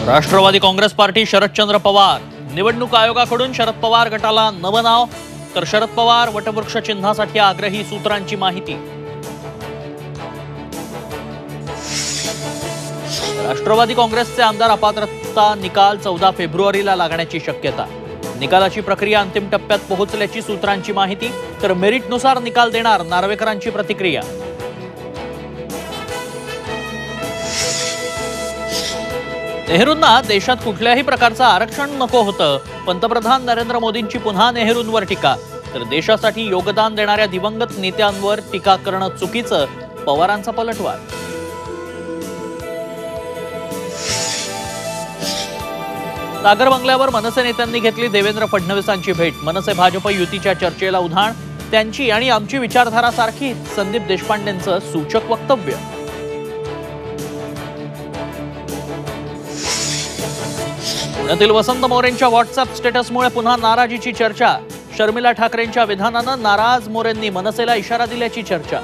Rashtrawadi Congress party Sharadchandra Pawar निवडणूक आयोगाकडून शरद पवार गटाला नवं नाव, तर शरद पवार वटवृक्ष चिन्हासाठी आग्रही सूत्रांची माहिती। राष्ट्रवादी काँग्रेसचे आमदार अपात्रता निकाल 14 फेब्रुवारीला लागण्याची शक्यता। निकालाची प्रक्रिया अंतिम टप्प्यात पोहोचल्याची सूत्रांची माहिती, तर मेरिटनुसार निकाल देणार नार्वेकरांची प्रतिक्रिया। नेहरूंना देशात कुठल्याही प्रकारचं आरक्षण नको होतं। पंतप्रधान नरेंद्र मोदींची पुन्हा नेहरूंवर टीका, तर देशासाठी योगदान देणाऱ्या दिवंगत नेत्यांवर टीका करणं चुकीचं, पवारांचा पलटवार। सागर बंगल्यावर मनसे नेत्यांनी घेतली देवेंद्र फडणवीसांची भेट। मनसे भाजप युतीच्या चर्चेला उधाण, त्यांची आणि आमची विचारधारा सारखी, संदीप देशपांडेंचं सूचक वक्तव्य। पुण्यातील वसंत मोरेंच्या व्हॉट्सअप स्टेटसमुळे पुन्हा नाराजीची चर्चा। शर्मिला ठाकरेंच्या विधानानं नाराज मोरेंनी मनसेला इशारा दिल्याची चर्चा।